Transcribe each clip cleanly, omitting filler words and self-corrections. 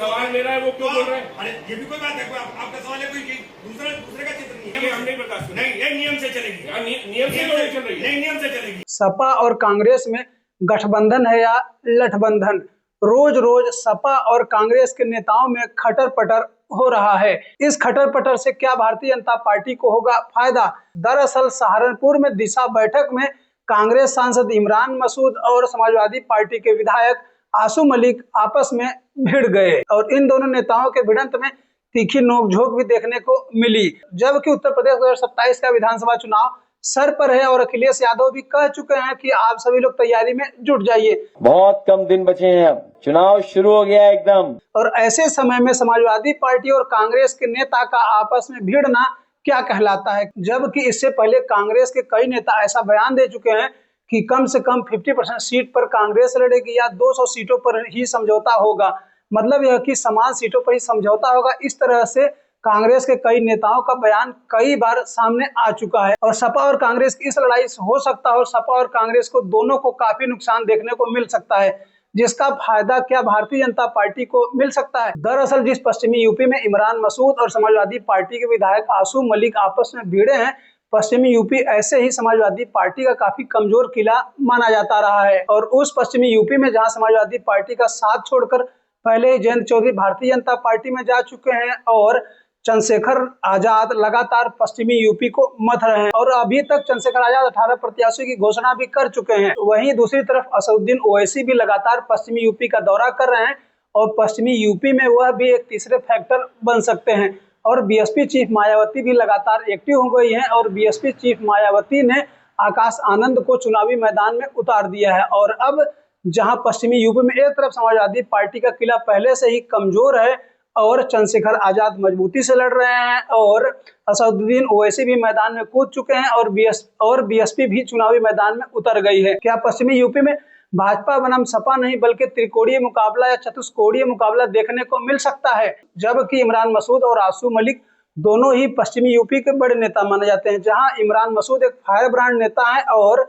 सवाल मेरा है, वो क्यों बोल रहे हैं? अरे ये भी कोई बात है, आपका सवाल है कोई कि दूसरे का चित्र नहीं है। ये हम नहीं बर्दाश्त करेंगे। नहीं, ये नियम से चलेगी। नियम से क्यों नहीं चल रही है? नहीं, नियम से चलेगी। सपा और कांग्रेस में गठबंधन है या लठबंधन? रोज रोज सपा और कांग्रेस के नेताओं में खटर पटर हो रहा है। इस खटर पटर से क्या भारतीय जनता पार्टी को होगा फायदा? दरअसल सहारनपुर में दिशा बैठक में कांग्रेस सांसद इमरान मसूद और समाजवादी पार्टी के विधायक आसू मलिक आपस में भिड़ गए और इन दोनों नेताओं के भिड़ंत में तीखी नोकझोंक भी देखने को मिली। जबकि उत्तर प्रदेश 2027 का विधानसभा चुनाव सर पर है और अखिलेश यादव भी कह चुके हैं कि आप सभी लोग तैयारी में जुट जाइए, बहुत कम दिन बचे हैं, अब चुनाव शुरू हो गया है एकदम। और ऐसे समय में समाजवादी पार्टी और कांग्रेस के नेता का आपस में भिड़ना क्या कहलाता है? जबकि इससे पहले कांग्रेस के कई नेता ऐसा बयान दे चुके हैं कि कम से कम 50% सीट पर कांग्रेस लड़ेगी या 200 सीटों पर ही समझौता होगा। मतलब यह कि समान सीटों पर ही समझौता होगा। इस तरह से कांग्रेस के कई नेताओं का बयान कई बार सामने आ चुका है और सपा और कांग्रेस की इस लड़ाई हो सकता है और सपा और कांग्रेस को दोनों को काफी नुकसान देखने को मिल सकता है, जिसका फायदा क्या भारतीय जनता पार्टी को मिल सकता है? दरअसल जिस पश्चिमी यूपी में इमरान मसूद और समाजवादी पार्टी के विधायक आसू मलिक आपस में भिड़े हैं, पश्चिमी यूपी ऐसे ही समाजवादी पार्टी का काफी कमजोर किला माना जाता रहा है। और उस पश्चिमी यूपी में जहां समाजवादी पार्टी का साथ छोड़कर पहले जयंत चौधरी भारतीय जनता पार्टी में जा चुके हैं और चंद्रशेखर आजाद लगातार पश्चिमी यूपी को मथ रहे हैं और अभी तक चंद्रशेखर आजाद 18 प्रत्याशियों की घोषणा भी कर चुके हैं। वहीं दूसरी तरफ असदुद्दीन ओवैसी भी लगातार पश्चिमी यूपी का दौरा कर रहे हैं और पश्चिमी यूपी में वह भी एक तीसरे फैक्टर बन सकते हैं। और बीएसपी चीफ मायावती भी लगातार एक्टिव हो गई हैं और बीएसपी चीफ मायावती ने आकाश आनंद को चुनावी मैदान में उतार दिया है। और अब जहां पश्चिमी यूपी में एक तरफ समाजवादी पार्टी का किला पहले से ही कमजोर है और चंद्रशेखर आजाद मजबूती से लड़ रहे हैं और असदुद्दीन ओवैसी भी मैदान में कूद चुके हैं और बीएसपी भी चुनावी मैदान में उतर गई है। क्या पश्चिमी यूपी में भाजपा बनाम सपा नहीं बल्कि त्रिकोणीय मुकाबला या चतुष्कोणीय मुकाबला देखने को मिल सकता है? जबकि इमरान मसूद और आसू मलिक दोनों ही पश्चिमी यूपी के बड़े नेता माने जाते हैं, जहां इमरान मसूद एक फायर ब्रांड नेता है और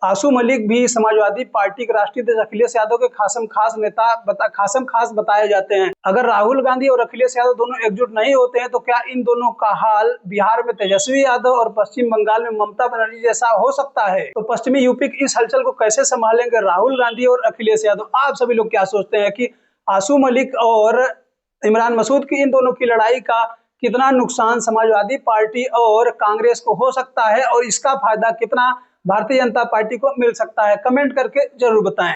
आसू मलिक भी समाजवादी पार्टी के राष्ट्रीय अध्यक्ष अखिलेश यादव के खासम खास बताए जाते हैं। अगर राहुल गांधी और अखिलेश यादव दोनों एकजुट नहीं होते हैं तो क्या इन दोनों का हाल बिहार में तेजस्वी यादव और पश्चिम बंगाल में ममता बनर्जी जैसा हो सकता है? तो पश्चिमी यूपी की इस हलचल को कैसे संभालेंगे राहुल गांधी और अखिलेश यादव? आप सभी लोग क्या सोचते हैं कि आसू मलिक और इमरान मसूद की इन दोनों की लड़ाई का कितना नुकसान समाजवादी पार्टी और कांग्रेस को हो सकता है और इसका फायदा कितना भारतीय जनता पार्टी को मिल सकता है? कमेंट करके जरूर बताएं।